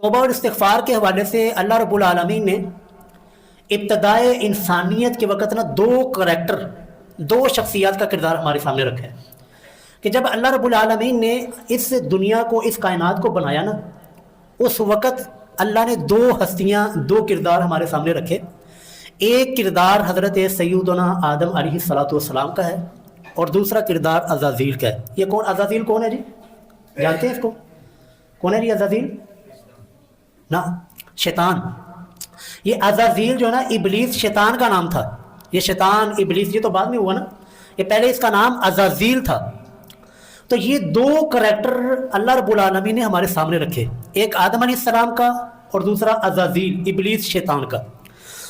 तौबा और इस्तिग़फ़ार के हवाले से अल्लाह रब्बुल आलमीन ने इब्तदाए इंसानियत के वक़्त ना दो शख्सियत का किरदार हमारे सामने रखा है कि जब अल्लाह रब्बुल आलमीन ने इस दुनिया को, इस कायनात को बनाया ना, उस वक़्त अल्लाह ने दो किरदार हमारे सामने रखे। एक किरदार हज़रत सैयदना आदम अलैहिस्सलातु वस्सलाम का है और दूसरा किरदार अज़ाज़ील का है। ये कौन अज़ाज़ील कौन है जी? जानते हैं इसको? कौन है जी अज़ाज़ील? ना, शैतान। ये अज़ाज़ील जो है ना, इबलीस शैतान का नाम था। ये शैतान इबलीस ये तो बाद में हुआ ना, ये पहले इसका नाम अज़ाज़ील था। तो ये दो करैक्टर अल्लाह रब्बुल आलमीन ने हमारे सामने रखे, एक आदम अलैहिस्सलाम का और दूसरा अज़ाज़ील इबलीस शैतान का।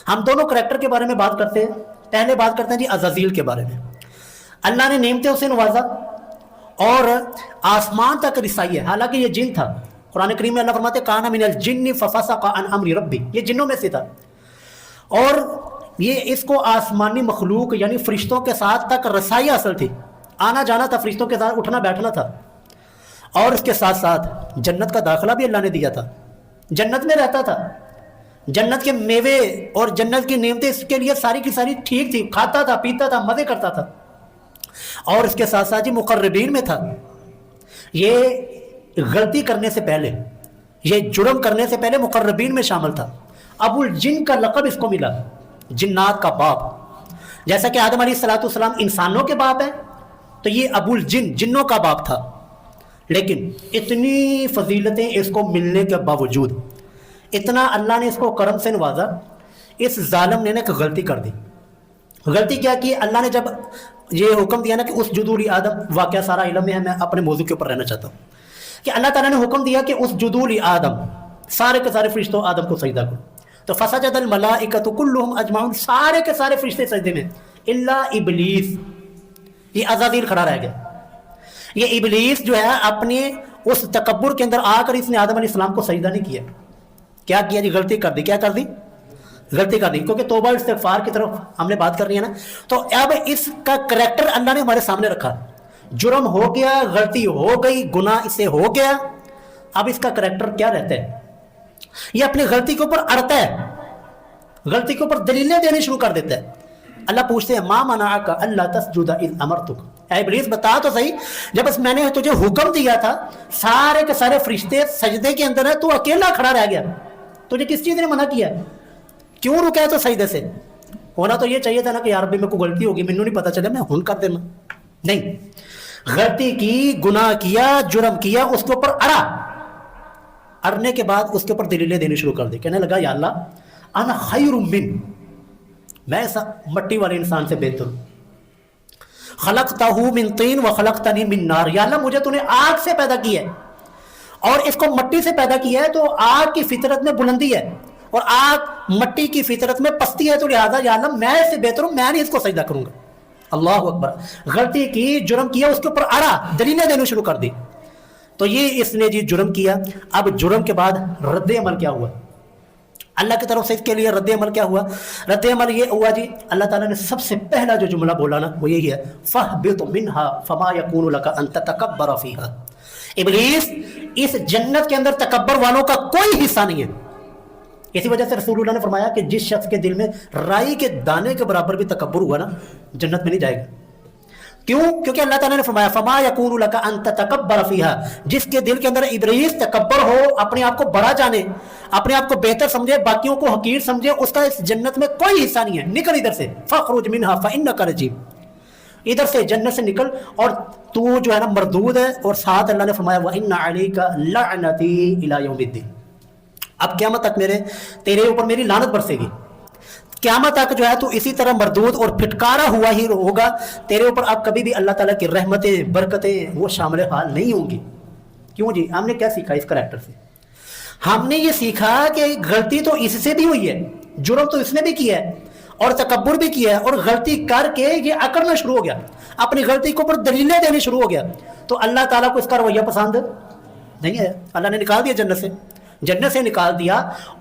हम दोनों करैक्टर के बारे में बात करते हैं। पहले बात करते हैं जी अज़ाज़ील के बारे में। अल्लाह ने नेमते उसे नवाजा और आसमान तक रिसाई है, हालांकि ये जिन था। कुरान करीम में अल्लाह फरमाते काना मिनल जिन्नि फफसक़ अन अम्रि रब्बी, ये जिन्नों में से था और ये इसको आसमानी मखलूक यानी फरिश्तों के साथ तक रसाई हासिल थी, आना जाना था, फरिश्तों के साथ उठना बैठना था। और इसके साथ साथ जन्नत का दाखिला भी अल्लाह ने दिया था, जन्नत में रहता था, जन्नत के मेवे और जन्नत की नेमतें इसके लिए सारी की सारी ठीक थी, खाता था, पीता था, मज़े करता था। और इसके साथ साथ ही मुक़र्रबीन में था। ये गलती करने से पहले, ये जुर्म करने से पहले मुक़र्रबीन में शामिल था। अबुल जिन का लक़ब इसको मिला, जिन्नात का बाप। जैसा कि आदम अलैहिस्सलाम इंसानों के बाप है, तो ये अबुल जिन जिन्नों का बाप था। लेकिन इतनी फजीलतें इसको मिलने के बावजूद, इतना अल्लाह ने इसको करम से नवाजा, इस जालिम ने एक गलती कर दी। गलती क्या की? अल्लाह ने जब ये हुक्म दिया ना कि उस जुदूल आदम, वाक़या सारा इल्म में है, मैं अपने मौजू के ऊपर रहना चाहता हूँ कि अल्लाह ताला ने हुक्म दिया कि उस जुदूल आदम, सारे के सारे फरिश्तों आदम को सजदा करो। तो फसजदल मलाइकतु कुल्लुहुम अजमाउन, सारे के सारे फरिश्ते सजदे में, इल्ला इबलीस, ये अज़ाज़ील खड़ा रह गया। ये इबलीस जो है अपने उस तकब्बुर के अंदर आकर इसने आदम अलैहिस्सलाम को सजदा नहीं किया। क्या किया जी? गलती कर दी। क्या कर दी? गलती कर दी। क्योंकि तौबा इस्तिग़फ़ार की तरफ हमने बात कर रही है ना, तो अब इसका करैक्टर अल्लाह ने हमारे सामने रखा। जुर्म हो गया, गलती हो गई, गुनाह इससे हो गया, अब इसका करैक्टर क्या रहता है? ये अपनी गलती के ऊपर अड़ता है, गलती के ऊपर दलीलें देने शुरू कर देता है। अल्लाह पूछते हैं मा मनाअका अल्ला तस्जुदा इज़ अमरतुक, ऐ इब्लीस बता तो सही, जब मैंने तुझे हुक्म दिया था, सारे के सारे फरिश्ते सजदे के अंदर है, तू अकेला खड़ा रह गया, तुझे किस चीज़ ने मना किया? क्यों रुका है? तो सजदे से होना तो ये चाहिए था ना कि यार भी मेरे को गलती होगी, मैनू नहीं पता चला, मैं हुन कर देना। नहीं, गलती की, गुनाह किया, जुर्म किया, उसके ऊपर अड़ा, अड़ने के बाद उसके ऊपर दलीलें देनी शुरू कर दी। कहने लगा या अल्लाह अना खैरुम मिन, मैं ऐसा मट्टी वाले इंसान से बेहतर हूं। खलक़तहू मिन तीन व खलक़तनी मिन नार, या अल्लाह मुझे तूने आग से पैदा किया है और इसको मट्टी से पैदा किया है, तो आग की फितरत में बुलंदी है और आग मट्टी की फितरत में पस्ती है, तो लिहाजा या अल्लाह मैं इससे बेहतर हूं, मैं नहीं इसको सजदा करूंगा। अल्लाह अकबर। गलती की, जुर्म किया, उसके ऊपर अड़ा, दलीलें देनी शुरू कर दी। तो ये इसने जी जुर्म किया। अब जुर्म के बाद रद्द अमल क्या हुआ? अल्लाह की तरफ से इसके लिए रद्द अमल क्या हुआ? रद्द अमल ये हुआ जी, अल्लाह ताला ने सबसे पहला जो जुमला बोला ना, वो यही है फहबित मिन्हा फमा यकूनु लका अन ततकब्बर फीहा। इब्लीस, इस जन्नत के अंदर तकब्बर वालों का कोई हिस्सा नहीं है। इसी वजह से रसूलुल्लाह ने फरमाया कि जिस शख्स के दिल में राई के दाने के बराबर भी तकब्बुर हुआ ना, जन्नत में नहीं जाएगा। क्यों? क्योंकि अल्लाह ताला ने फरमाया फमा यकूनु लका अन ततकब्बर फीहा, जिसके दिल के अंदर इब्लीस तकब्बर हो, अपने आप को बड़ा जाने, अपने आप को बेहतर समझे, बाकियों को हकीर समझे, उसका इस जन्नत में कोई हिस्सा नहीं है। निकल इधर से, फखरुज मिनहा फइन्नका रजीम, इधर से जन्नत से निकल और तू जो है ना मरदूद है। और साथ अल्लाह ने फरमाया व इन्ना अलैका लअनती इला यौमिद्दीन, अब क़यामत तक तेरे ऊपर मेरी लानत बरसेगी। क़यामत तक जो है तू इसी तरह मरदूद और फिटकारा हुआ ही होगा, तेरे ऊपर अब कभी भी अल्लाह ताला की रहमतें, बरकतें वो शामिल हाल नहीं होंगी। क्यों जी? हमने क्या सीखा इस करैक्टर से? हमने ये सीखा कि गलती तो इससे भी हुई है, जुर्म तो इसने भी किया है और तकब्बुर भी किया है, और गलती करके ये अकड़ना शुरू हो गया, अपनी गलती के ऊपर दलीलें देनी शुरू हो गया। तो अल्लाह ताला को इसका रवैया पसंद नहीं है। अल्लाह ने निकाल दिया जन्नत से निकाल दिया,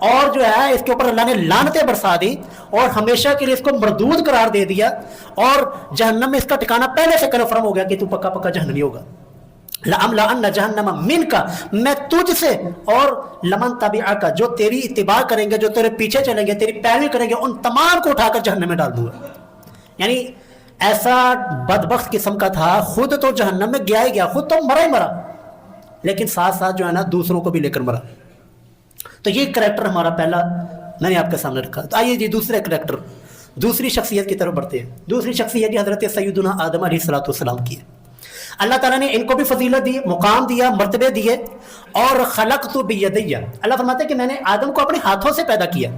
और जो है इसके ऊपर अल्लाह ने लानतें बरसा दी और हमेशा के लिए इसको मरदूद करार दे दिया, और जहन्नम में इसका ठिकाना पहले से कन्फर्म हो गया कि तू पक्का पक्का जहन्नमी होगा। लअमलअन्न जहन्नम मिनका, मैं तुझसे और लमन तबिअका, जो तेरी इत्तिबा करेंगे, जो तेरे पीछे चलेंगे, तेरी पैरवी करेंगे, उन तमाम को उठाकर जहन्नम में डाल दूंगा। यानी ऐसा बदबख्त किस्म का था, खुद तो जहन्नम में गया ही गया, खुद तो मरा ही मरा, लेकिन साथ साथ जो है ना दूसरों को भी लेकर मरा। तो ये करैक्टर हमारा पहला मैंने आपके सामने रखा। तो आइए जी दूसरे करैक्टर, दूसरी शख्सियत की तरफ बढ़ते हैं। दूसरी शख्सियत हज़रत सैयदुना आदम अलैहिस्सलाम की है। अल्लाह ताला ने इनको भी फजीलत दी, मुकाम दिया, मर्तबे दिए। और खलक़तु बियदैया, अल्लाह फरमाते हैं कि मैंने आदम को अपने हाथों से पैदा किया,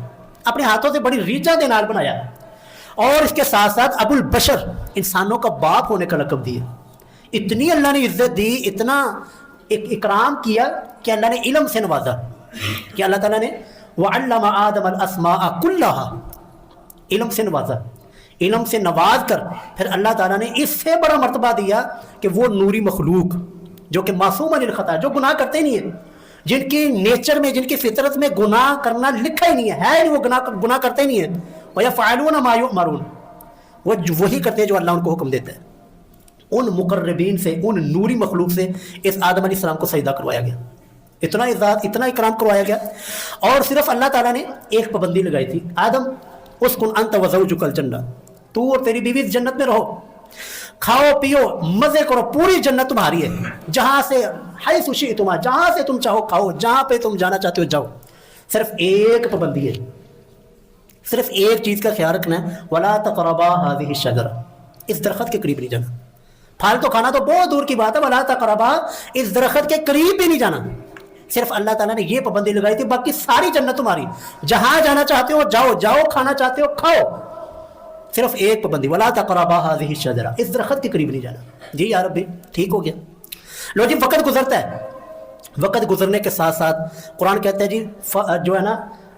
अपने हाथों से बड़ी रीजा के नाल बनाया। और इसके साथ साथ अबुल बशर, इंसानों का बाप होने का लक़ब दिया। इतनी अल्लाह ने इज्जत दी, इतना इकराम किया कि अल्लाह ने इल्म से नवाजा, कि अल्लाह ताला ने वअल्लम आदम अल अस्माअ कुल्लहा, इल्म से नवाजा। इल्म से नवाज कर फिर अल्लाह ताला ने इससे बड़ा मर्तबा दिया कि वो नूरी मखलूक जो कि मासूम अनिल खता, जो गुनाह करते ही नहीं है, जिनकी नेचर में, जिनकी फितरत में गुनाह करना लिखा ही नहीं है नहीं, वो गुनाह करते ही नहीं है। वयफ़अलून मा युअमरून, वो वही करते हैं जो अल्लाह उनको हुक्म देता है। उन मुकर्रबीन से, उन नूरी मखलूक से इस आदम अलैहिस्सलाम को सजदा करवाया गया, इतना इज़्ज़त, इतना इकराम करवाया गया। और सिर्फ अल्लाह ताला ने एक पाबंदी लगाई थी, आदम उस्कुन अंत व ज़ौजुकल जन्नह, तू और तेरी बीवी जन्नत में रहो, खाओ पियो मजे करो, पूरी जन्नत तुम्हारी है, जहां से हाय सुशी तुम्हारा, जहां से तुम चाहो खाओ, जहां पे तुम जाना चाहते हो जाओ। सिर्फ एक पाबंदी है, सिर्फ एक चीज का ख्याल रखना है, वला तक़रबा हाज़िहि शजरा, इस दरख्त के करीब नहीं जाना। फल तो खाना तो बहुत दूर की बात है, वला तक़रबा, इस दरख्त के करीब भी नहीं जाना। सिर्फ अल्लाह ताला ने ये पाबंदी लगाई थी, बाकी सारी जन्नत तुम्हारी, जहां जाना चाहते हो जाओ, जाओ खाना चाहते हो खाओ। सिर्फ एक पाबंदी, वला तक़रबा हाज़िहि शजरा, इस दरख्त के करीब नहीं जाना। जी यार अभी ठीक हो गया। लो जी, वक़्त गुजरता है, वक़्त गुजरने के साथ साथ कुरान कहता है जी जो है ना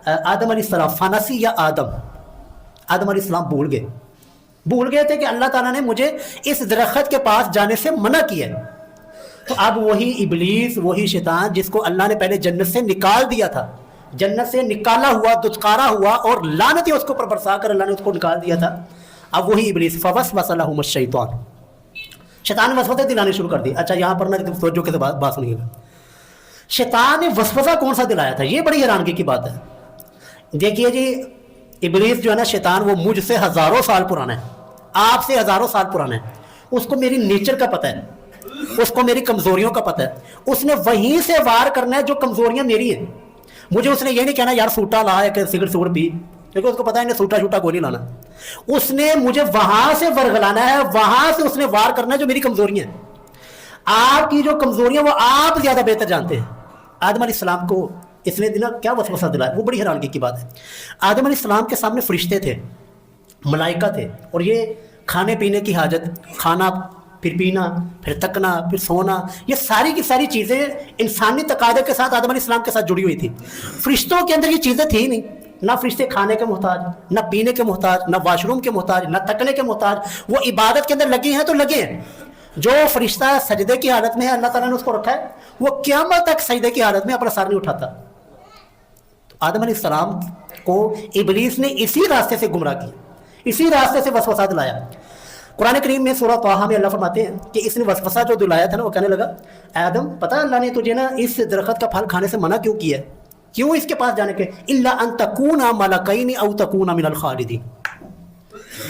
आदम अलैहिस्सलाम फ़नसी या आदम अलैहिस्सलाम भूल गए थे कि अल्लाह ताला ने मुझे इस दरख्त के पास जाने से मना किया है। तो अब वही इबलीस, वही शैतान जिसको अल्लाह ने पहले जन्नत से निकाल दिया था, जन्नत से निकाला हुआ, दुत्कारा हुआ और लानत उसके ऊपर बरसा कर अल्लाह ने उसको निकाल दिया था। अब वही इबलीस फवस्वस लहुम शैतान, शैतान ने वसवसे दिलाने शुरू कर दिए। अच्छा यहाँ पर ना सोचो के बात सुनिएगा, शैतान ने वसवसा कौन सा दिलाया था, ये बड़ी हैरानगी की बात है। देखिए जी, इबलीस जो है ना शैतान, वो मुझसे हज़ारों साल पुराना है, आपसे हज़ारों साल पुराना है। उसको मेरी नेचर का पता है, उसको मेरी कमज़ोरियों का पता है, उसने वहीं से वार करना है जो कमज़ोरियाँ मेरी हैं। मुझे उसने ये नहीं कहना यार सूटा ला एक सिगरेट सूट पी, क्योंकि उसको पता है इन्हें सूटा शूटा को नहीं लाना। उसने मुझे वहां से वर्गलाना है, वहां से उसने वार करना है जो मेरी कमज़ोरियाँ हैं। आपकी जो कमज़ोरियाँ वो आप ज़्यादा बेहतर जानते हैं। आदम अलैहिस्सलाम को इसने दिना क्या वसवसा दिलाया, वो बड़ी हैरानगी की बात है। आदम अलैहिस्सलाम के सामने फरिश्ते थे, मलाइका थे, और ये खाने पीने की हाजत, खाना फिर पीना फिर तकना फिर सोना, ये सारी की सारी चीज़ें इंसानी तकादे के साथ आदम अलैहिस्सलाम के साथ जुड़ी हुई थी। फरिश्तों के अंदर ये चीज़ें थी नहीं, ना फरिश्ते खाने के मोहताज, ना पीने के मोहताज, ना वाशरूम के मोहताज, ना तकने के मोहताज। वो इबादत के अंदर लगे हैं तो लगे हैं। जो फरिश्ता सजदे की हालत में है, अल्लाह ताला ने उसको रखा है, वो क़यामत तक सजदे की हालत में अपना सर नहीं उठाता। तो आदम अलैहिस्सलाम को इबलीस ने इसी रास्ते से गुमराह किया, इसी रास्ते से वसवसा दिलाया। कुरान करीम में सूरह ताहा में अल्लाह फरमाते हैं कि इसने वसवसा जो दिलाया था ना, वो कहने लगा, आदम पता अल्लाह ने तुझे ना इस दरख्त का फल खाने से मना क्यों किया है, क्यों इसके पास जाने के, इल्ला अन तकूना मलकैन औ तकूना मिनल खालिदीन,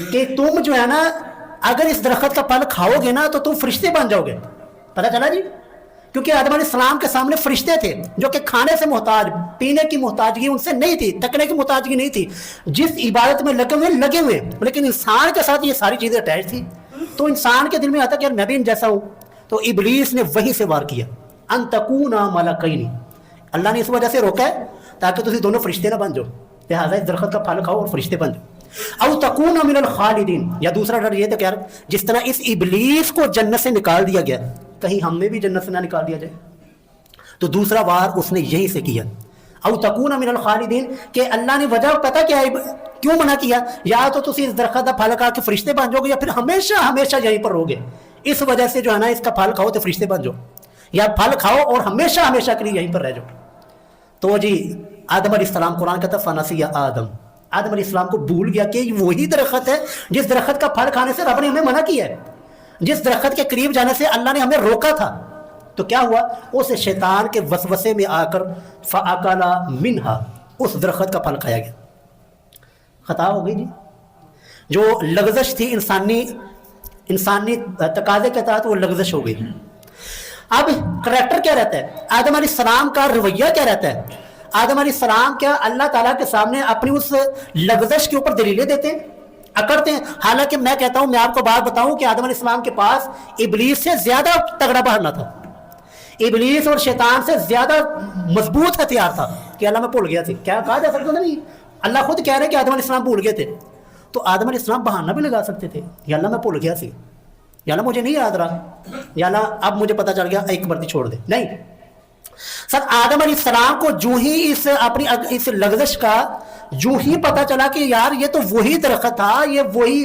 कि तुम जो है ना अगर इस दरख्त का फल खाओगे ना तो तुम फरिश्ते बन जाओगे। पता चला जी, क्योंकि आदम अलैहिस्सलाम के सामने फरिश्ते थे जो कि खाने से मोहताज, पीने की मोहताजगी उनसे नहीं थी, तकने की मोहताजगी नहीं थी, जिस इबादत में लगे हुए, लेकिन इंसान के साथ ये सारी चीज़ें अटैच थी। तो इंसान के दिल में आता कि यार मैं भी इन जैसा हूँ। तो इबलीस ने वहीं से वार किया, अन तकूना मलकैन, अल्लाह ने इस वजह से रोका है ताकि तुम दोनों फरिश्ते ना बन जाओ, लिहाजा इस दरख्त का फल खाओ और फरिश्ते बन जाओ। औ तकूना मिनल खालिदीन, या दूसरा डर ये था कि यार जिस तरह इस इबलीस को जन्नत से निकाल दिया गया, कहीं हमें भी जन्नत से ना निकाल दिया जाए। तो दूसरा वार उसने यहीं से किया, औ तकूना मिनल खालिदीन, कि अल्लाह ने वजह पता क्या है क्यों मना किया, या तो तुम इस दरख्त का फल खा के फरिश्ते बन जाओगे, या फिर हमेशा हमेशा यहीं पर रहोगे। इस वजह से जो है ना इसका फल खाओ तो फरिश्ते बन जाओ, या फल खाओ और हमेशा हमेशा के लिए यहीं पर रह जाओ। तो जी आदम अलैहिस्सलाम, कुरान कहता फनसिया आदम अलैहिस्सलाम को भूल गया कि वही दरख्त है जिस दरख्त का फल खाने से रब ने हमें मना किया है, जिस दरख्त के करीब जाने से अल्लाह ने हमें रोका था। تو کیا ہوا؟ اس شیطان کے وسوسے میں آ کر فَأَكَلَ مِنْهَا، اس درخت کا پھل کھایا گیا. خطا ہو گئی جی. جو لغزش تھی انسانی تقاضے کے تحت، وہ لغزش ہو گئی. اب کریکٹر کیا رہتا ہے؟ آدم علیہ السلام کا رویہ کیا رہتا ہے؟ آدم علیہ السلام کیا اللہ تعالیٰ کے سامنے اپنی اس لغزش کے اوپر دلیلیں دیتے ہیں، اکڑتے ہیں؟ حالانکہ میں کہتا ہوں، میں آپ کو بات بتاؤں کہ آدم علیہ السلام کے پاس ابلیس سے زیادہ تگڑا بہانا تھا، ابلیس اور شیطان سے زیادہ مضبوط ہتھیار تھا کہ اللہ میں بھول گیا تھا. کیا کہا جا سکتا تھا؟ نہیں، اللہ خود کہہ رہے کہ آدم علیہ السلام بھول گئے تھے. تو آدم علیہ السلام بہانہ بھی لگا سکتے تھے، یا اللہ میں بھول گیا سی، یا اللہ مجھے نہیں یاد رہا، یا اللہ اب مجھے پتہ چل گیا، ایک مرتبہ چھوڑ دے. نہیں سر، آدم علیہ السلام کو جو ہی اس لغزش کا جو ہی پتہ چلا کہ یار یہ تو وہی درخت تھا، یہ وہی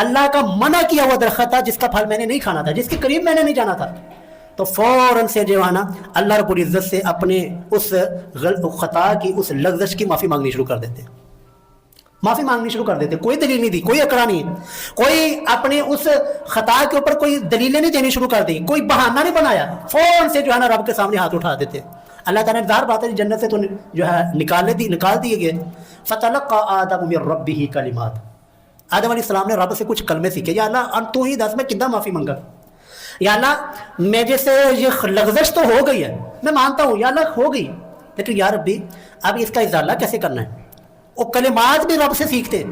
اللہ کا منع کیا ہوا درخت تھا جس کا پھل میں نے نہیں کھانا تھا، جس کے قریب میں نے نہیں جانا تھا، تو فوراً سے جو ہے نا اللہ رب العزت سے اپنے اس خطا کی، اس لغزش کی معافی مانگنی شروع کر دیتے. معافی مانگنی شروع کر دیتے. کوئی دلیل نہیں دی، کوئی اکڑا نہیں، کوئی اپنے اس خطا کے اوپر کوئی دلیلیں نہیں دینی شروع کر دی، کوئی بہانہ نہیں بنایا، فوراً سے جو ہے نا رب کے سامنے ہاتھ اٹھا دیتے. اللہ تعالیٰ نے ظاہر بات ہے جنت سے تو جو ہے نکال دیے گئے. فَتَلَقَّىٰ آدَمُ مِن رَبِّهِ کلمات، آدم علیہ السلام نے رب سے کچھ کلمے سیکھے. یا اللہ تو ہی دس میں کدھا معافی منگا، یا اللہ میرے سے یہ لغزش تو ہو گئی ہے، میں مانتا ہوں یا اللہ ہو گئی، لیکن یا ربی اب اس کا ازالہ کیسے کرنا ہے؟ وہ کلمات بھی رب سے سیکھتے،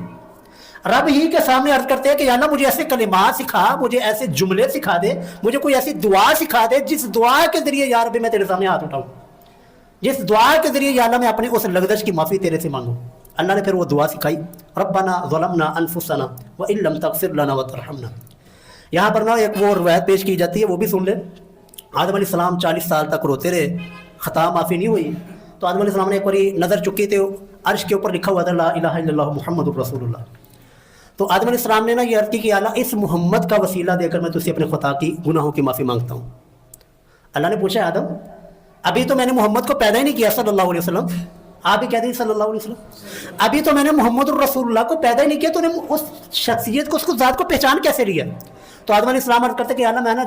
رب ہی کے سامنے عرض کرتے ہیں کہ یا اللہ مجھے ایسے کلمات سکھا، مجھے ایسے جملے سکھا دے، مجھے کوئی ایسی دعا سکھا دے جس دعا کے ذریعے یا ربی میں تیرے سامنے ہاتھ اٹھاؤں، جس دعا کے ذریعے یا اللہ میں اپنے اس لغزش کی معافی تیرے سے مانگوں. اللہ نے پھر وہ دعا سکھائی، ربنا ظلمنا انفسنا وان لم تغفر لنا وترحمنا. یہاں پر نا ایک وہ روایت پیش کی جاتی ہے، وہ بھی سن لیں. آدم علیہ السلام 40 سال تک روتے رہے، خطا معافی نہیں ہوئی. تو آدم علیہ السلام نے ایک باری نظر چکی تھے، عرش کے اوپر لکھا ہوا تھا لا الہ الا اللہ محمد رسول اللہ. تو آدم علیہ السلام نے نا یہ عرض کی کہ اللہ اس محمد کا وسیلہ دے کر میں تجھ سے اپنے خطا کی گناہوں کی معافی مانگتا ہوں. اللہ نے پوچھا آدم ابھی تو میں نے محمد کو پیدا ہی نہیں کیا صلی اللہ علیہ وسلم، آپ بھی کہہ دیں صلی اللہ علیہ وسلم، ابھی تو میں نے محمد الرسول اللہ کو پیدا ہی نہیں کیا، تو نے اس شخصیت کو، اس کو ذات کو پہچان کیسے لیا؟ تو آدم علیہ السلام عرض کرتے کہ اللہ میں نا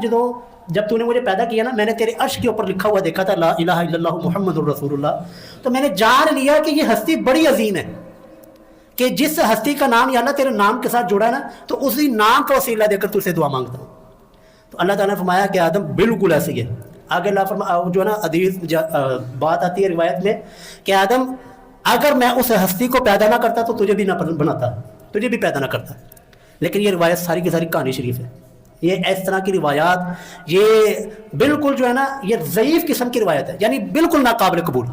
جب تو نے مجھے پیدا کیا نا، میں نے تیرے عرش کے اوپر لکھا ہوا دیکھا تھا لا الہ الا اللہ محمد الرسول اللہ، تو میں نے جان لیا کہ یہ ہستی بڑی عظیم ہے، کہ جس ہستی کا نام یا اللہ تیرے نام کے ساتھ جڑا ہے نا، تو اسی نام کا وسیلہ دے کر تجھ سے دعا مانگتا ہوں. تو اللہ تعالیٰ نے فرمایا کہ آدم بالکل ایسی ہے. آگے اللہ فرمایا جو ہے نا حدیث بات آتی ہے روایت میں کہ آدم اگر میں اس ہستی کو پیدا نہ کرتا تو تجھے بھی نہ بناتا، تجھے بھی پیدا نہ کرتا. لیکن یہ روایت ساری کی ساری کہانی شریف ہے. یہ اس طرح کی روایات یہ بالکل جو ہے نا یہ ضعیف قسم کی روایت ہے، یعنی بالکل ناقابل قبول.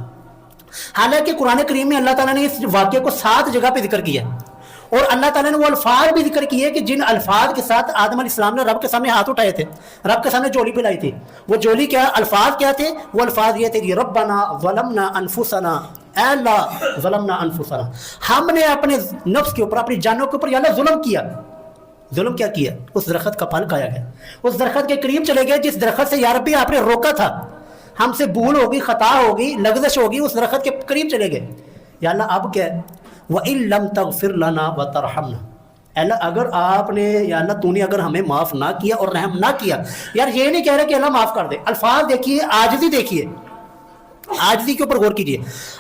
حالانکہ قرآن کریم میں اللہ تعالیٰ نے اس واقعے کو 7 جگہ پہ ذکر کیا ہے، اور اللہ تعالیٰ نے وہ الفاظ بھی ذکر کیے کہ جن الفاظ کے ساتھ آدم علیہ السلام نے رب کے سامنے ہاتھ اٹھائے تھے، رب کے سامنے جولی پھیلائی تھی. وہ جولی کیا الفاظ کیا تھے؟ وہ الفاظ یہ تھے ربنا ظلمنا انفسنا، اے اللہ ظلمنا انفسنا، ہم نے اپنے نفس کے اوپر، اپنی جانوں کے اوپر یا اللہ ظلم کیا. ظلم کیا کیا؟ اس درخت کا پھل کھایا گیا، اس درخت کے قریب چلے گئے جس درخت سے یا ربی آپ نے روکا تھا. ہم سے بھول ہوگی، خطا ہوگی، لغزش ہوگی، اس درخت کے قریب چلے گئے. یا اللہ اب کیا ہے؟ وَإِن لَمْ تَغْفِرْ لَنَا وَتَرْحَمْنَا، اللہ اگر آپ نے یا اللہ تو نے اگر ہمیں معاف نہ کیا اور رحم نہ کیا. یار یہ نہیں کہہ رہے کہ اللہ معاف کر دے، الفاظ دیکھیے، عاجزی دیکھیے، عاجزی کے اوپر غور کیجیے،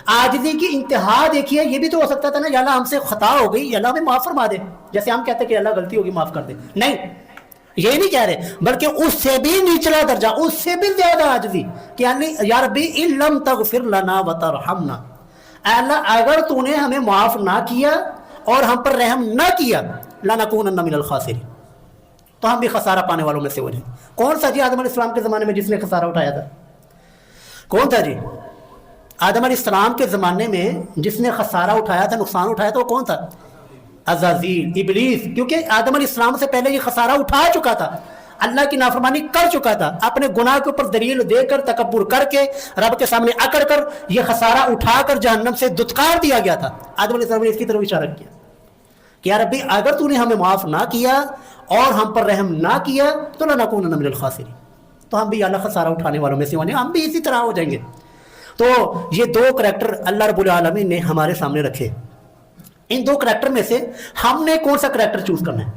عاجزی کی انتہا دیکھیے. یہ بھی تو ہو سکتا تھا نا یا اللہ ہم سے خطا ہو گئی، یا اللہ ہمیں معاف فرما دے، جیسے ہم کہتے ہیں کہ اللہ غلطی ہوگی معاف کر دے. نہیں، یہ نہیں کہہ رہے، بلکہ اس سے بھی نچلا درجہ، اس سے بھی زیادہ عاجزی کہ یا ربی ان لم تغفر لنا وترحمنا، اے اللہ اگر تو نے ہمیں معاف نہ کیا اور ہم پر رحم نہ کیا لنکونن من الخاسرین، تو ہم بھی خسارہ پانے والوں میں سے ہو جائیں. کون سا جی آدم علیہ السلام کے زمانے میں جس نے خسارہ اٹھایا تھا؟ کون تھا جی؟ آدم علیہ السلام کے زمانے میں جس نے خسارہ اٹھایا تھا، نقصان اٹھایا تھا، وہ کون تھا؟ عزازیل، ابلیس. کیونکہ آدم علیہ السلام سے پہلے یہ خسارہ اٹھا چکا تھا، اللہ کی نافرمانی کر چکا تھا، اپنے گناہ کے اوپر دلیل دے کر، تکبر کر کے، رب کے سامنے اکڑ کر یہ خسارہ اٹھا کر جہنم سے دتکار دیا گیا تھا. آدم علیہ السلام نے اس کی طرف اشارہ کیا کہ یا ربی اگر تو نے ہمیں معاف نہ کیا اور ہم پر رحم نہ کیا تو لنکونن من الخاسرین، تو ہم بھی اللہ خسارہ اٹھانے والوں میں سے ہونے، ہم بھی اسی طرح ہو جائیں گے. تو یہ 2 کریکٹر اللہ رب العالمین نے ہمارے سامنے رکھے. ان 2 کریکٹر میں سے ہم نے کون سا کریکٹر چوز کرنا ہے؟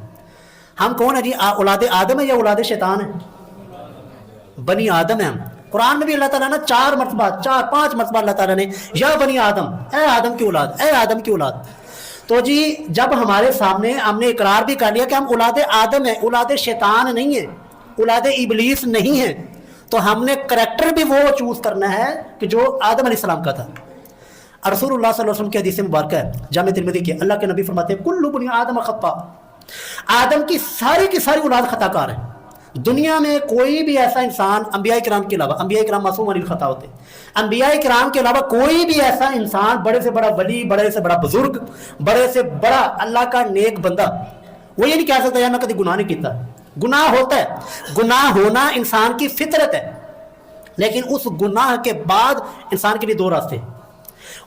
ہم کون ہے جی؟ اولاد آدم ہے یا اولاد شیطان ہے؟ بنی آدم ہے ہم. قرآن میں بھی اللہ تعالیٰ نے 4 مرتبہ 4-5 مرتبہ اللہ تعالیٰ نے یا بنی آدم، اے آدم کی اولاد، اے آدم کی اولاد. تو جی جب ہمارے سامنے ہم نے اقرار بھی کر لیا کہ ہم اولاد آدم ہیں، اولاد شیطان نہیں ہیں، اولاد ابلیس نہیں ہیں، تو ہم نے کریکٹر بھی وہ چوز کرنا ہے کہ جو آدم علیہ السلام کا تھا. رسول اللہ صلی اللہ علیہ وسلم کی حدیث مبارکہ ہے جامع ترمذی کی، اللہ کے نبی فرماتے ہیں کل بنی آدم خطا، آدم کی ساری اولاد خطا کار ہے. دنیا میں کوئی بھی ایسا انسان انبیاء کرام کے علاوہ، انبیاء کرام معصوم عن الخطا ہوتے ہیں، انبیاء کرام کے علاوہ کوئی بھی ایسا انسان، بڑے سے بڑا ولی، بڑے سے بڑا بزرگ، بڑے سے بڑا اللہ کا نیک بندہ، وہ یہ نہیں کہہ سکتا یار میں کبھی گناہ نہیں کیتا. گناہ ہوتا ہے، گناہ ہونا انسان کی فطرت ہے، لیکن اس گناہ کے بعد انسان کے لیے 2 راستے ہیں.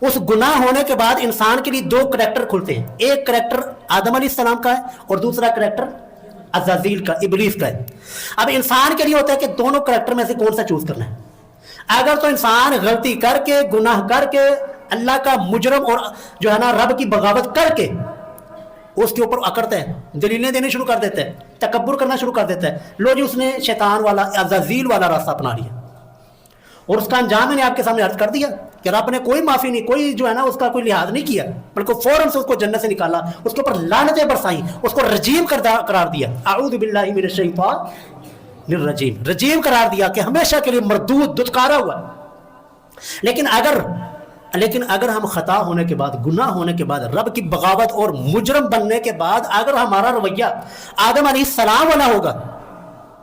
اس گناہ ہونے کے بعد انسان کے لیے 2 کریکٹر کھلتے ہیں. ایک کریکٹر آدم علیہ السلام کا ہے اور دوسرا کریکٹر عزازیل کا، ابلیس کا ہے. اب انسان کے لیے ہوتا ہے کہ دونوں کریکٹر میں سے کون سا چوز کرنا ہے. اگر تو انسان غلطی کر کے، گناہ کر کے، اللہ کا مجرم اور جو ہے نا رب کی بغاوت کر کے اس کے اوپر اکڑتا ہے، دلیلیں دینے شروع کر دیتا ہے، تکبر کرنا شروع کر دیتا ہے، لو جی اس نے شیطان والا عزازیل والا راستہ اپنا لیا. اور اس کا انجام میں نے آپ کے سامنے عرض کر دیا کہ رب نے کوئی معافی نہیں، کوئی جو ہے نا اس کا کوئی لحاظ نہیں کیا، بلکہ فوراً سے اس کو جنت سے نکالا، اس کے اوپر لعنتیں برسائیں، اس کو رجیم قرار دیا. اعوذ باللہ من الشیطان الرجیم، رجیم قرار دیا کہ ہمیشہ کے لیے مردود، دھتکارا ہوا. لیکن اگر ہم خطا ہونے کے بعد، گناہ ہونے کے بعد، رب کی بغاوت اور مجرم بننے کے بعد اگر ہمارا رویہ آدم علیہ السلام والا ہوگا،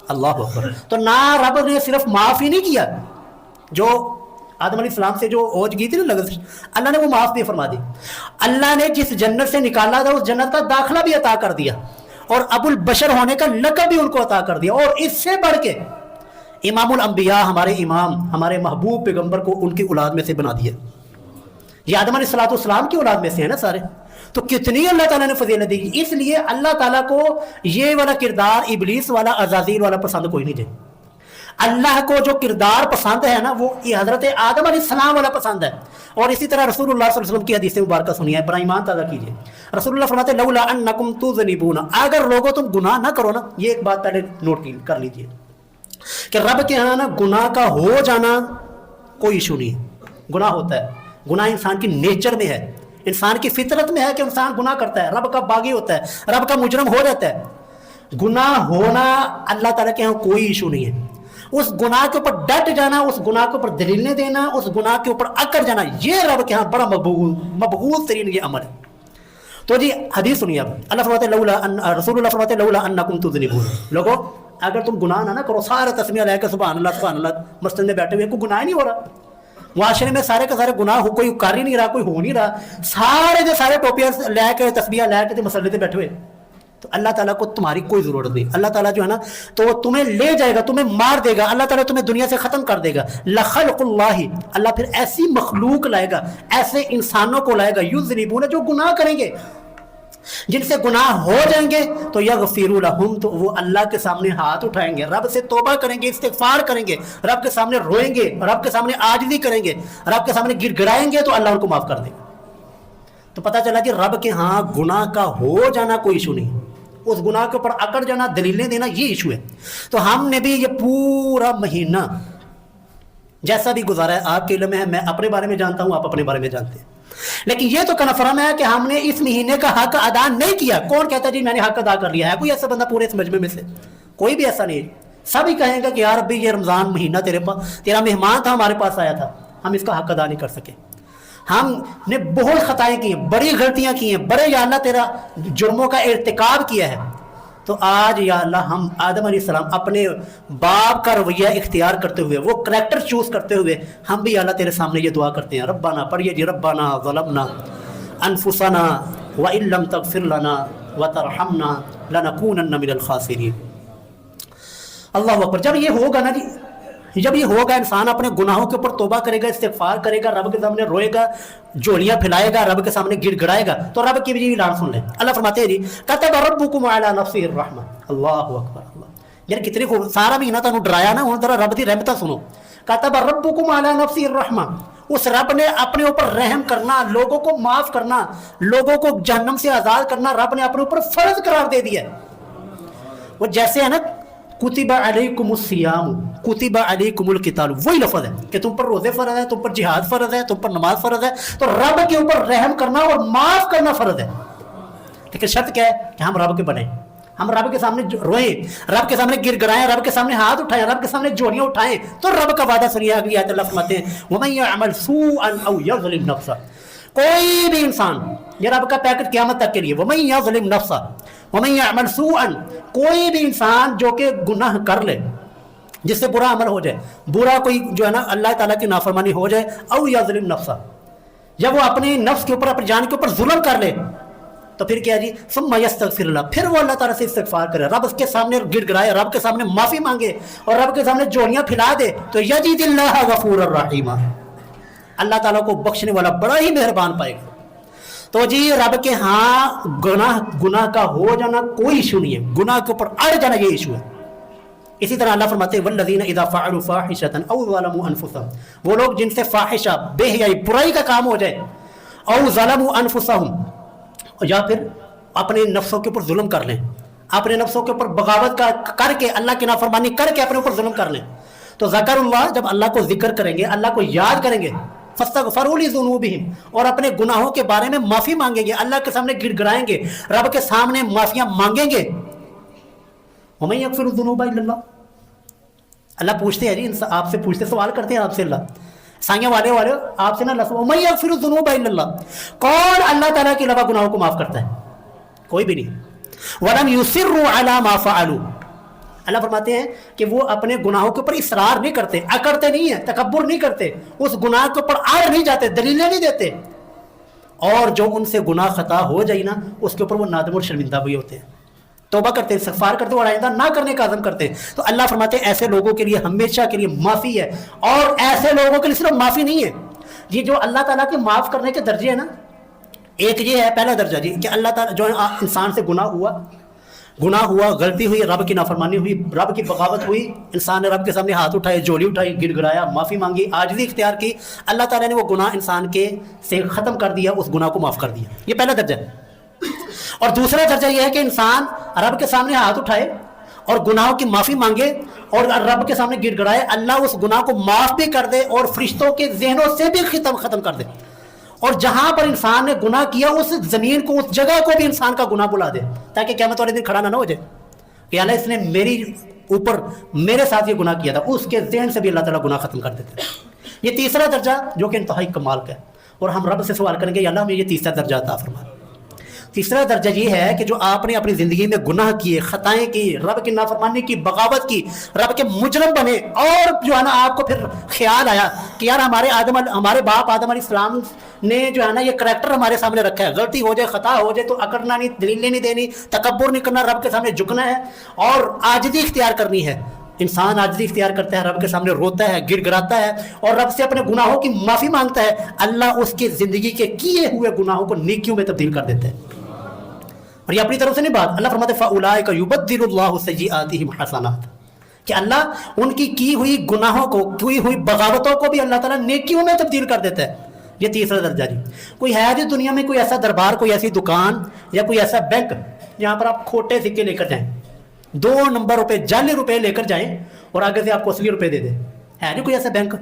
اللہ اکبر، تو نہ رب نے صرف معاف ہی نہیں کیا، جو آدم علیہ السلام سے جو اوج گئی تھی نا لغت، اللہ نے وہ معاف بھی فرما دی. اللہ نے جس جنت سے نکالا تھا اس جنت کا داخلہ بھی عطا کر دیا، اور ابو البشر ہونے کا لقب بھی ان کو عطا کر دیا. اور اس سے بڑھ کے امام الانبیاء، ہمارے امام، ہمارے محبوب پیغمبر کو ان کی اولاد میں سے بنا دیا. یہ آدم علیہ السلام کی اولاد میں سے ہیں نا سارے، تو کتنی اللہ تعالیٰ نے فضیلت دی. اس لیے اللہ تعالیٰ کو یہ والا کردار، ابلیس والا، عزازیل والا پسند کوئی نہیں. اللہ کو جو کردار پسند ہے نا وہ یہ حضرت آدم علیہ السلام والا پسند ہے. اور اسی طرح رسول اللہ صلی اللہ علیہ وسلم کی حدیث مبارکہ سنیے، برا ایمان تازہ کیجیے. رسول اللہ فرماتے ہیں لولا انکم تذنبون، اگر لوگوں تم گناہ نہ کرو نا. یہ ایک بات پہلے نوٹ کر لیجیے کہ رب کے یہاں نا گناہ کا ہو جانا کوئی ایشو نہیں ہے. گناہ ہوتا ہے، گناہ انسان کی نیچر میں ہے، انسان کی فطرت میں ہے کہ انسان گناہ کرتا ہے، رب کا باغی ہوتا ہے، رب کا مجرم ہو جاتا ہے. گناہ ہونا اللہ تعالیٰ کے یہاں کوئی ایشو نہیں ہے. اس گناہ کے اوپر ڈٹ جانا، اس گناہ کے اوپر دلیلیں دینا، اس گناہ کے اوپر اکڑ جانا، یہ رب کے ہاں بڑا مبغوض ترین یہ عمل ہے. تو جی حدیث سنیے اب. اللہ فرماتے ہیں رسول اللہ فرماتے ہیں لولا انکم تذنبون، لوگو اگر تم گناہ نہ کرو، سارے تسمیہ لے کے سبحان اللہ سبحان اللہ مسجد میں بیٹھے ہوئے، کوئی گناہ نہیں ہو رہا معاشرے میں، سارے کے سارے گناہ کوئی کر ہی نہیں رہا، کوئی ہو نہیں رہا، سارے کے سارے ٹوپیاں لے کے تسبیح لے کے مسجد میں بیٹھے ہوئے، تو اللہ تعالیٰ کو تمہاری کوئی ضرورت نہیں. اللہ تعالیٰ جو ہے نا تو وہ تمہیں لے جائے گا، تمہیں مار دے گا، اللہ تعالیٰ تمہیں دنیا سے ختم کر دے گا. لخلق اللہ، اللہ پھر ایسی مخلوق لائے گا، ایسے انسانوں کو لائے گا، یذنبون، جو گناہ کریں گے، جن سے گناہ ہو جائیں گے تو یغفر لہم، تو وہ اللہ کے سامنے ہاتھ اٹھائیں گے، رب سے توبہ کریں گے، استغفار کریں گے، رب کے سامنے روئیں گے، رب کے سامنے عاجزی کریں گے، رب کے سامنے گڑ گڑائیں گے، تو اللہ ان کو معاف کر دے گا. تو پتہ چلا کہ رب کے ہاں گناہ کا ہو جانا کوئی ایشو نہیں، اس گناہ کے اوپر اکڑ جانا، دلیلیں دینا، یہ ایشو ہے. تو ہم نے بھی یہ پورا مہینہ جیسا بھی گزارا ہے آپ کے علم میں ہے، میں اپنے بارے میں جانتا ہوں، آپ اپنے بارے میں جانتے ہیں، لیکن یہ تو کنفرم ہے کہ ہم نے اس مہینے کا حق ادا نہیں کیا. کون کہتا ہے جی میں نے حق ادا کر لیا ہے؟ کوئی ایسا بندہ پورے اس مجمع میں سے کوئی بھی ایسا نہیں ہے. سبھی کہیں گا کہ یار ابھی یہ رمضان مہینہ تیرا مہمان تھا، ہمارے پاس آیا تھا، ہم اس کا حق ادا نہیں کر سکے. ہم نے بہت خطائیں کی ہیں، بڑی غلطیاں کی ہیں، بڑے یا اللہ تیرا جرموں کا ارتکاب کیا ہے. تو آج یا اللہ ہم آدم علیہ السلام اپنے باپ کا رویہ اختیار کرتے ہوئے، وہ کریکٹر چوز کرتے ہوئے، ہم بھی یا اللہ تیرے سامنے یہ دعا کرتے ہیں. ربنا، پڑھیے جی، ربنا ظلمنا انفسنا وان لم تغفر لنا وترحمنا لنکونن من الخاسرین. اللہ اکبر. جب یہ ہوگا نا جی، جب یہ ہوگا، انسان اپنے گناہوں کے اوپر توبہ کرے گا، استغفار کرے گا، رب کے سامنے روئے گا، جوڑیاں پھیلائے گا، رب کے سامنے گڑ گڑائے گا، تو رب کی بھی اعلان سن لیں. اللہ فرماتے ہیں جی کتب ربکم علی نفسہ الرحمہ. اللہ اکبر. اللہ یار کتنی خوب، سارا مہینہ تمہیں ڈرایا نا، ہوں ذرا رب دی رحمتہ سنو. کتب ربکم علی نفسہ الرحمہ، اس رب نے اپنے اوپر رحم کرنا، لوگوں کو معاف کرنا، لوگوں کو جہنم سے آزاد کرنا، رب نے اپنے اوپر فرض قرار دے دیا. وہ جیسے ہے نا कुतिबा अलैकुमुस्सियाम, कुतिबा अलैकुमुल क़िताल, वही लफ्ज़ है कि तुम पर रोज़े फ़र्ज़ है, तुम पर जिहाद फ़र्ज़ है, तुम पर नमाज फ़र्ज़ है। तो रब के ऊपर रहम करना और माफ़ करना फ़र्ज़ है, लेकिन शर्त क्या है कि हम रब के बने, हम रब के सामने रोएं, रब के सामने गिड़गिड़ाएं, रब के सामने हाथ उठाएं, रब के सामने जोड़ियां उठाएं, तो रब का वादा सुनिए। अगली आयत अल्लाह फरमाते हैं वमन यअमल सूअन औ यज़लिम नफ्सा, कोई भी इंसान, ये रब का पैकेट क़यामत तक के लिए, वमन यज़लिम नफ्सा, वमन यअमल सूअन, कोई भी इंसान जो कि गुनाह कर ले, जिससे बुरा अमल हो जाए, बुरा कोई जो है ना अल्लाह ताला की नाफरमानी हो जाए, औ यज़लिम नफ्सा, या वो अपने नफ्स के ऊपर, अपनी जान के ऊपर जुल्म कर ले, तो फिर क्या जी, सुम्मा यस्तगफिरुल्लाह, फिर वो अल्लाह ताला से इस्तिगफार करे, रब के सामने गिड़गिड़ाए, रब के सामने माफ़ी मांगे और रब के सामने जोड़ियाँ फैला दे, तो यजिदिल्लाह गफूरर रहीमा, अल्लाह ताला को बख्शने वाला बड़ा ही मेहरबान पाएगा। तो जी रब के हाँ गुनाह का हो जाना कोई इशू नहीं है, गुनाह के ऊपर अड़ जाना ये इशू है। इसी तरह अल्लाह फरमाते हैं वल्लज़ीना इज़ा फ़अलू फ़ाहिशतन औ ज़लमू अनफुसहुम, वो लोग जिनसे फाहिशा बेहयाई बुराई का काम हो जाए, औ ज़लमू अनफुसहुम, या फिर अपने नफ्सों के ऊपर जुल्म कर लें, अपने नफ्सों के ऊपर बगावत करके, अल्लाह की नाफरमानी करके अपने ऊपर जुल्म कर लें, तो ज़करुल्लाह, जब अल्लाह को जिक्र करेंगे, अल्लाह को याद करेंगे, फस्तगफरू लिज़ुनूबिहिम, और अपने गुनाहों के बारे में माफ़ी मांगेंगे, अल्लाह के सामने गिड़गिड़ाएंगे, रब के सामने माफ़ियाँ मांगेंगे। वमन यग़फिरु ज़ुनूबा इल्लल्लाह, अल्लाह पूछते हैं जी, आपसे पूछते, सवाल करते हैं आपसे अल्लाह, साइयाँ वाले आपसे ना, वमन यग़फिरु ज़ुनूबा इल्लल्लाह, कौन अल्लाह ताला के अलावा गुनाहों को माफ़ करता है? कोई भी नहीं। वलम युसिर्रु अला मा फ़अलू, अल्लाह फरमाते हैं कि वो अपने गुनाहों के ऊपर इसरार नहीं करते, अकड़ते नहीं है, तकब्बुर नहीं करते, उस गुनाह के ऊपर आड़ नहीं जाते, दलीलें नहीं देते, और जो उनसे गुनाह खता हो जाए ना, उसके ऊपर वो नादम और शर्मिंदा भी होते हैं, तौबा करते हैं, इस्तिग़फ़ार करते और आइंदा ना करने का अज़म करते हैं। तो अल्लाह फरमाते हैं ऐसे लोगों के लिए हमेशा के लिए माफ़ी है, और ऐसे लोगों के लिए सिर्फ माफ़ी नहीं है, ये जो अल्लाह ताला के माफ़ करने के दर्जे हैं ना, एक ये है पहला दर्जा जी कि अल्लाह ताला जो इंसान से गुनाह हुआ, गलती हुई, रब की नाफरमानी हुई, रब की बगावत हुई, इंसान ने रब के सामने हाथ उठाए, जोड़ी उठाई, गिड़गिड़ाया, माफ़ी मांगी, आजिज़ी इख्तियार की, अल्लाह ताला ने वो गुनाह इंसान के से ख़त्म कर दिया, उस गुनाह को माफ़ कर दिया। ये पहला दर्जा है। और दूसरा दर्जा यह है कि इंसान रब के सामने हाथ उठाए और गुनाहों की माफ़ी मांगे और रब के सामने गिड़गिड़ाए, अल्लाह उस गुनाह को माफ़ भी कर दे और फरिश्तों के जहनों से भी ख़त्म कर दे, और जहां पर इंसान ने गुनाह किया उस जमीन को, उस जगह को भी इंसान का गुनाह बुला दे, ताकि क़यामत वाले दिन खड़ा ना हो जाए कि अल्लाह इसने मेरी ऊपर मेरे साथ ये गुनाह किया था, उसके जहन से भी अल्लाह ताला गुनाह ख़त्म कर देते हैं। ये तीसरा दर्जा जो कि इंतहाई कमाल का है, और हम रब से सवाल करेंगे अल्लाह हमें ये तीसरा दर्जा अता फरमा। तीसरा दर्जा ये है कि जो आपने अपनी ज़िंदगी में गुनाह किए, ख़ताएँ की, रब की नाफरमानी की, बगावत की, रब के मुजरम बने, और जो है ना आपको फिर ख्याल आया कि यार हमारे बाप आदम अलैहिस्सलाम ने जो है ना ये करैक्टर हमारे सामने रखा है, गलती हो जाए, ख़ता हो जाए तो अकड़ना नहीं, दलीलें नहीं देनी, तकब्बुर नहीं करना, रब के सामने झुकना है और आजिज़ी इख्तियार करनी है। इंसान आजिज़ी इख्तियार करता है, रब के सामने रोता है, गिड़गिड़ाता है और रब से अपने गुनाहों की माफ़ी मांगता है, अल्लाह उसकी ज़िंदगी के किए हुए गुनाहों को नेकियों में तब्दील कर देता है। और ये अपनी तरफ से नहीं बात, अल्लाह फरमाते फ़उलाइका युबद्दिलुल्लाहु सय्यिआतिहिम हसनात, कि अल्लाह उनकी की हुई गुनाहों को, की हुई बगावतों को भी अल्लाह ताला नेकियों में तब्दील कर देता है। ये तीसरा दर्जा जी। कोई है जी दुनिया में कोई ऐसा दरबार, कोई ऐसी दुकान या कोई ऐसा बैंक जहाँ पर आप खोटे सिक्के लेकर जाएं, 2 नंबर रुपए, जाली रुपए लेकर जाएं और आगे से आपको असली रुपए दे दे? है नहीं कोई ऐसा बैंक?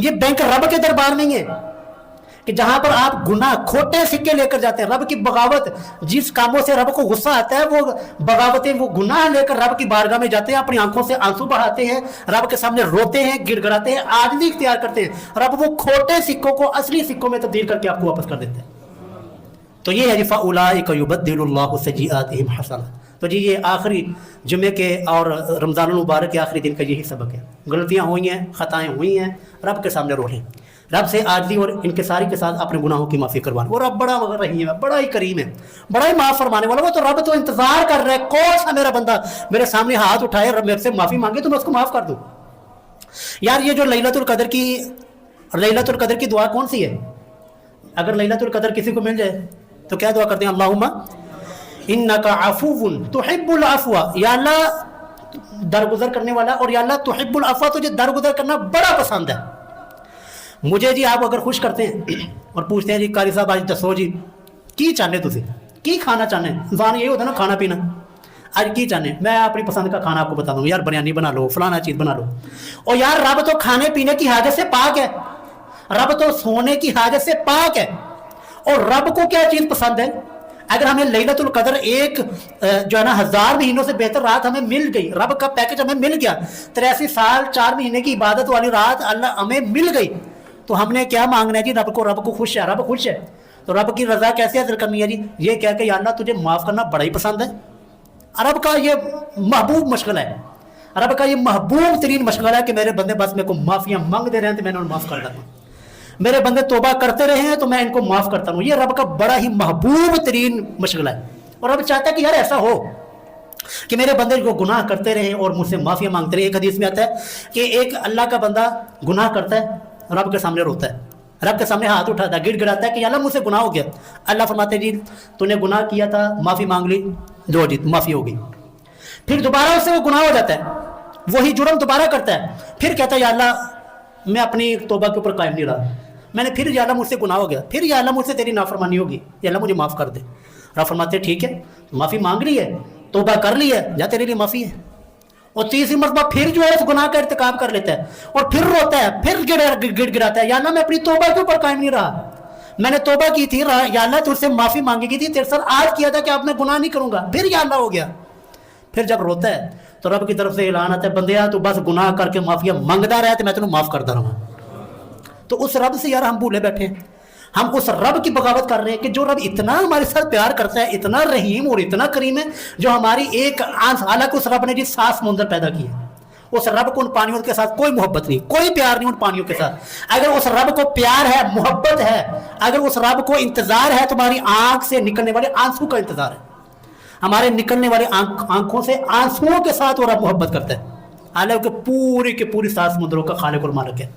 ये बैंक रब के दरबार नहीं है कि जहां पर आप गुनाह, खोटे सिक्के लेकर जाते हैं, रब की बगावत, जिस कामों से रब को गुस्सा आता है वो बगावतें, वो गुनाह लेकर रब की बारगाह में जाते हैं, अपनी आंखों से आंसू बहाते हैं, रब के सामने रोते हैं, गिड़गिड़ाते हैं, आजिज़ी इख्तियार करते हैं, रब वो खोटे सिक्कों को असली सिक्कों में तब्दील करके आपको वापस कर देते हैं। तो ये है फ़उलाइका युबद्दिलुल्लाहु सय्यिआतिहिम हसनात। तो जी ये आखिरी जुमे के और रमज़ानुल मुबारक के आखिरी दिन का यही सबक है। गलतियाँ हुई हैं, ख़ताएँ हुई हैं, रब के सामने रो लें, रब से आजिज़ी और इनकिसारी के साथ अपने गुनाहों की माफ़ी करवाना। वो रब बड़ा रहीम है, बड़ा ही करीम है, बड़ा ही माफ़ फरमाने वाला। वो तो रब तो इंतज़ार कर रहा है, कौन सा मेरा बंदा मेरे सामने हाथ उठाए, रब मेरे से माफ़ी मांगे तो मैं उसको माफ़ कर दूँ। यार ये जो लैलतुल कदर की दुआ कौन सी है? अगर लैलतुल कदर किसी को मिल जाए तो क्या दुआ करते हैं? अल्लाहुम्मा इन्नका अफ़ुव्वुन तुहिब्बुल अफ़्वा, या अल्लाह दरगुजर करने वाला, और या अल्लाह तुहिब्बुल अफ़्वा, तुझे दरगुजर करना बड़ा पसंद है। मुझे जी आप अगर खुश करते हैं और पूछते हैं जी कारी साहब आज दसो जी की चाहते, तुझे की खाना चाहते? इंसान यही होता है ना, खाना पीना। आज की चाहने मैं अपनी पसंद का खाना आपको बता दूँ, यार बिरयानी बना लो, फलाना चीज़ बना लो। और यार रब तो खाने पीने की हाजत से पाक है, रब तो सोने की हाजत से पाक है। और रब को क्या चीज़ पसंद है? अगर हमें लैलतुल कदर एक जो है ना 1000 महीनों से बेहतर रात हमें मिल गई, रब का पैकेज हमें मिल गया, 83 साल 4 महीने की इबादत वाली रात अल्लाह हमें मिल गई, तो हमने क्या मांगना है जी? रब को, रब को खुश है, रब खुश है। तो रब की रजा कैसे हासिल करनी है जी? ये कह के या अल्लाह तुझे माफ़ करना बड़ा ही पसंद है। रब का ये महबूब मशगला है, रब का ये महबूब तरीन मशगला है कि मेरे बंदे बस मेरे को माफ़ियाँ मांगते रहे तो मैंने उन्हें माफ़ कर देता, मेरे बंदे तौबा करते रहे हैं तो मैं इनको माफ़ करता हूँ। ये रब का बड़ा ही महबूब तरीन मशगला है। और रब चाहता है कि यार ऐसा हो कि मेरे बंदे को गुनाह करते रहे और मुझसे माफ़िया मांगते रहे। एक हदीस में आता है कि एक अल्लाह का बंदा गुनाह करता है, रब के सामने रोता है, रब के सामने हाथ उठाता है, गिड़गिड़ाता है कि अल्लाह मुझसे गुनाह हो गया। अल्लाह फरमाते जी तूने गुनाह किया था, माफ़ी मांग ली, जो जी माफ़ी होगी। फिर दोबारा उससे वो गुनाह हो जाता है, वही जुर्म दोबारा करता है, फिर कहता है या अल्लाह मैं अपनी तौबा के ऊपर कायम नहीं रहा, मैंने फिर या अल्लाह मुझसे गुनाह हो गया, फिर या अल्लाह मुझसे तेरी नाफरमानी होगी, या अल्लाह मुझे माफ़ कर दे। रब फरमाते ठीक है, माफ़ी मांग ली है, तौबा कर ली है, जा तेरे लिए माफ़ी है। और तीसरी मरतबा फिर जो है उस गुनाह का इर्तिकाब कर लेता है और फिर रोता है, फिर गिड़गिड़ाता है, या अल्लाह मैं अपनी तौबा के ऊपर कायम नहीं रहा, मैंने तौबा की थी, या अल्लाह तुझसे माफ़ी मांगी की थी, तेरे साथ आज किया था कि अब मैं गुनाह नहीं करूँगा, फिर या अल्लाह हो गया। फिर जब रोता है तो रब की तरफ से ऐलान आता है बंदिया तू बस गुनाह करके माफ़िया मंगता रहा तो मैं तेनों माफ़ करता रहा। तो उस रब से यार हम भूले बैठे हैं, हम उस रब की बगावत कर रहे हैं कि जो रब इतना हमारे साथ प्यार करता है, इतना रहीम और इतना करीम है, जो हमारी एक आंस, हालांकि उस रब ने जी 7 समुंदर पैदा किए, उस रब को उन पानियों के साथ कोई मोहब्बत नहीं, कोई प्यार नहीं उन पानियों के साथ। अगर उस रब को प्यार है, मोहब्बत है, अगर उस रब को इंतजार है, तुम्हारी आंख से निकलने वाले आंसू का इंतजार है, हमारे निकलने वाले आंखों से आंसुओं के साथ वो रब मोहब्बत करता है, हालांकि पूरी के पूरी 7 समुद्रों का खालिक और मालिक है।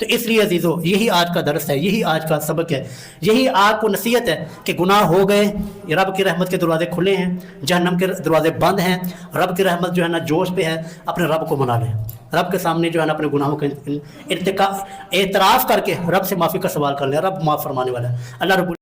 तो इसलिए अजीज़ों यही आज का दर्स है, यही आज का सबक है, यही आपको नसीहत है कि गुनाह हो गए, रब की रहमत के दरवाजे खुले हैं, जहन्नम के दरवाजे बंद हैं, रब की रहमत जो है ना जोश पे है, अपने रब को मना लें, रब के सामने जो है ना अपने गुनाहों के एतराफ़ करके रब से माफ़ी का सवाल कर लें, रब माफ़ फरमाने वाला है। अल्लाह रब्बुल